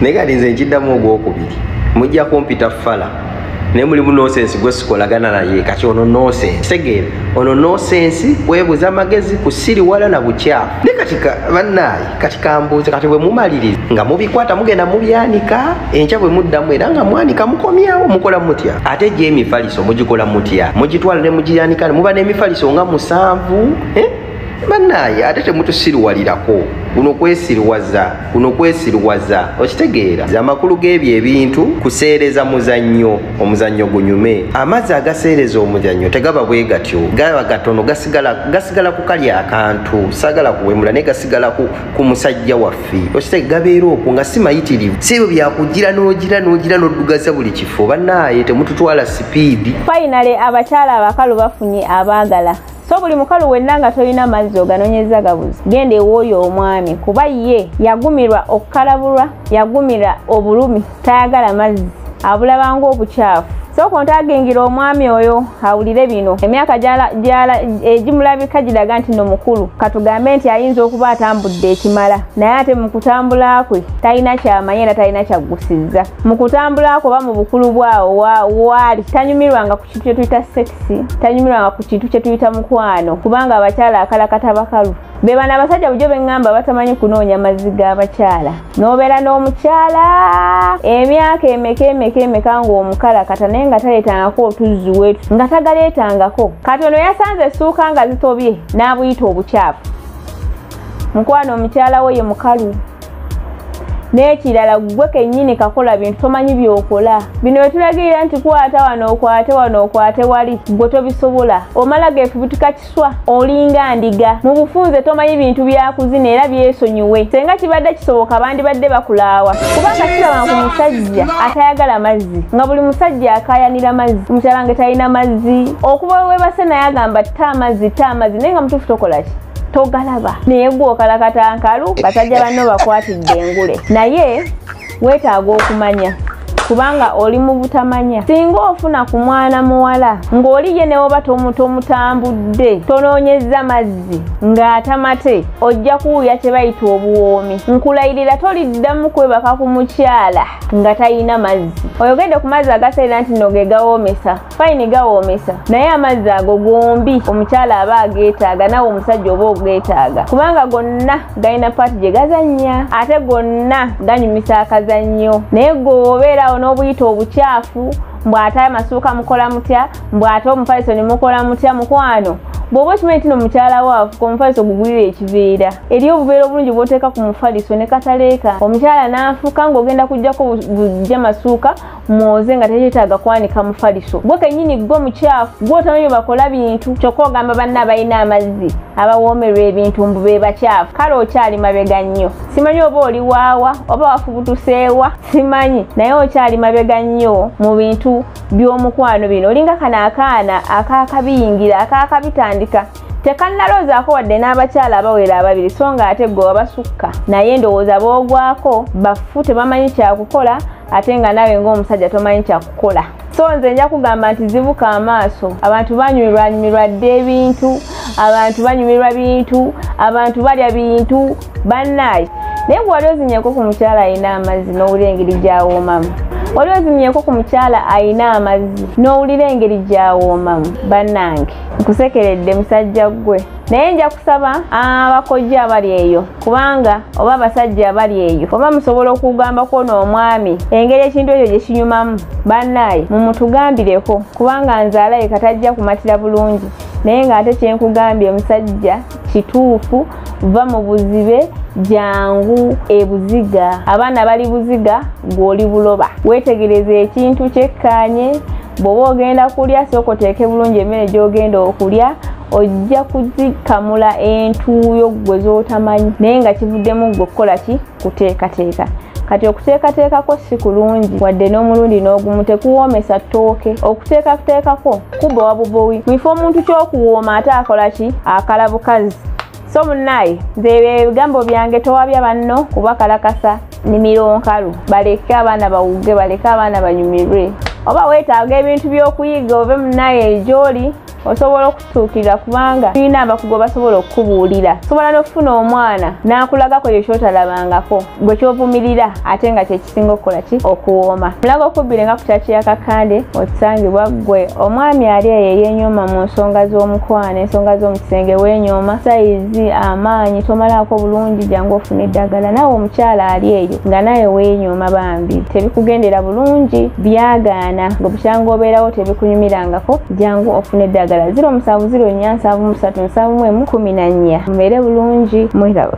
Negali nze njiddamu ogwokubiri mujja kumpita fala ne muli mu nonsense gwe sikolagana naye kati ono nonsense tegeera ono nonsense webuza amagezi kusiri wala na bukyafu ne katika bannaye katika mbuzi kati bwe mumaliriza nga mubikwata mugenda mubyanika enkya bwe muddamu era nga mwanika mukomyawo mukola mutya ate je emifaliso mugikola mutya mugitwala ne mugyanika ne muba n'emifaliso nga 7 bannaye ate temutusiriwalirako kuno kwesiriwaza okitegeera amakulu g'ebyo ebintu kuseereza omuzannyo gunyume amazzi agaseereza omuzannyo tegaba bwe gatyo gaba gatono gasigala ku kali akantu sagala kuwemula ne gasigala ku musajja waffe okitege gabeera okwo nga si mayitirivu si ebyo byakugira n'oddugasa buli kifo bannaye temututwala sipiidi. Finally abakyala abakalu bafunye abaagala. So buli mukalu wenna nga tolina mazzi oganonyeza gabuzi genda ewooyo omwami kuba ye yagumirwa okukalabulwa yagumira obulumi tayagala mazzi abulabanga obukyafu so kontagengira omwami oyo awulire bino emyaka egimulabika giraga nti no mukulu katugambe nti ayinza okuba atambudde ekimala naye ate mu kutambula kwe talina kyamanyi era talina kyaggusizza mu kutambula kwe oba mu bukulu bwawo waali tanyumirwanga ku kintu kye tuyita sexy tanyumirwanga ku kintu kye tuyita mukwano kubanga abakyala akalakata bakalu be bana abasajja bujjo bengamba batamanyi kunoonya mazzi g'abakyala n'obeera n'omukyala emyaka emeka ng'omukalakata naye nga taleetangako otuzzi wetu nga tagaleetangako kati ono yasanze essuuka nga zitobye n'abuyita obukyafu mukwano omukyala we ye mukalu n'ekirala gwe kennyini kakola bintu tomanyi by'okola bino wetulagirira nti kwata wano okwate wali gwe tobisobola omala geefubutuka kiswa olinga ndiga mu bufunze tomanyi bintu byakuzina era byesonyiwe senga kibadde kisoboka bandibadde bakulaawa kubanga kiraba ku musajja atayagala mazzi nga buli musajja akayanira mazzi omukyala nge talina mazzi okuba webase naye agamba ta amazzi naye nga mutuufu tokola ki togalaba naye gwe okalakata nkalu basajja banno bakwatidde engule naye weetaaga okumanya kubanga oli mu butamanya singa ofuna ku mwana muwala ng'oli ye newoba tomutambudde tonoonyezza mazzi ng'atamate ojja kuwulira kye bayita obuwoomi nkulayirira toliddamu kwebaka ku mukyala nga talina mazzi oyogedde ku mazzi agaseera nti no ge gawoomesa fayini gawoomesa naye amazzi ago gombi omukyala aba ageetaaga nawe omusajja oba ogeetaaga kubanga gonna galina paati gye gazannya ate gonna ganyumisa akazannyo naye g'obeerawo n'obuyita obukyafu mbw'ate amasuuka mukola mutya mbw'ate omufaliso ne mukola mutya mukwano bw'oba okimanyi nti n'omukyala waafuka omufaliso gugulira ekiveera eri obubeera obulungi bw'oteeka ku mufaliso ne kataleeka omukyala n'afuuka ng'ogenda kujjako bujja masuuka mwoze nga tekyetaaga kwanika mufaliso gwe kennyini gwe mukyafu gwe otamanyi bakola bintu kyokka ogamba banna abalina amazzi abawoomerwa ebintu mbu be bakyafu kale okyali mabega nnyo simanyi oba oli waawa oba wafubutuseewa simanyi naye okyali mabega nnyo mu bintu by'omukwano bino olinga kano akaana akaakabiyingira akaakabitandika tekannaloozaako wadde n'abakyala abawera ababiri so nga ate gwe wabasukka naye ndowooza boogwako bafu tebamanyi kyakukola ate nga nawe ng'omusajja tomanyi kyakukola so nze nja kugamba nti zibuka amaaso abantu banyumirwa dde ebintu abantu banyumirwa bintu abantu balya bintu bannaye naye gwe wali ozinnyeko ku mukyala alina amazzi n'owulira engeri gy'awoomamu wali ozinnyeko ku mukyala alina amazzi n'owulira engeri gy'awoomamu bannange nkusekeredde musajja gwe naye nja kusaba abakojja abali eyo kubanga oba abasajja abali eyo oba musobola okugambako n'omwami engeri ekintu ekyo gye kinyumamu bannaye mumutugambireko kubanga nze alaye katajja kumatira bulungi naye ng'ate kyenkugambye omusajja kituufu va mu buzibe jangu ebuziga abaana bali buziga gw'oli buloba weetegereza ekintu kyekkaanye bw'oba ogenda kulya sooka oteeke bulungi emmere gy'ogenda okulya ojja kuzikamula entuuyo gwe z'otamanyi naye nga kivuddemu gwe kukola ki kuteekateeka kati okuteekateekako si kulungi wadde n'omulundi n'ogumu tekuwoomesa ttooke okuteekateekako kuba wabubowi mwifo omuntu ky'okuwooma ate akola ki akala bukazi so munnaye nze ebigambo byange towabya banno kuba kalakasa nimiro nkalu baleke abaana bawuge baleke abaana banyumirwe oba weetaaga ebintu by'okuyiga ove munnaye gy'oli osobola okutuukirira kubanga tulina abakugu basobola okukubuulira. Sobola n'okufuna omwana n'akulagako ekyo ky'otalabangako gwe kyovumirira ate nga kyekisinga okukola ki okuwooma. Mulaga okubbire nga ku kyaki ya Kakande otusangibwa gwe omwami ali eyo yeenyooma mu nsonga z'omukwano, ensonga z'omukisenge weenyooma, sayizi, amaanyi tomalaako bulungi, jangu ofune eddagala. Naawe omukyala ali eyo nga naye weenyooma bambi tebikugendera bulungi, byagaana ng'obukyanga obeerawo tebikunyumirangako, jangu ofune eddagala. 0704 737 14. Mubeere bulungi, mwerabe.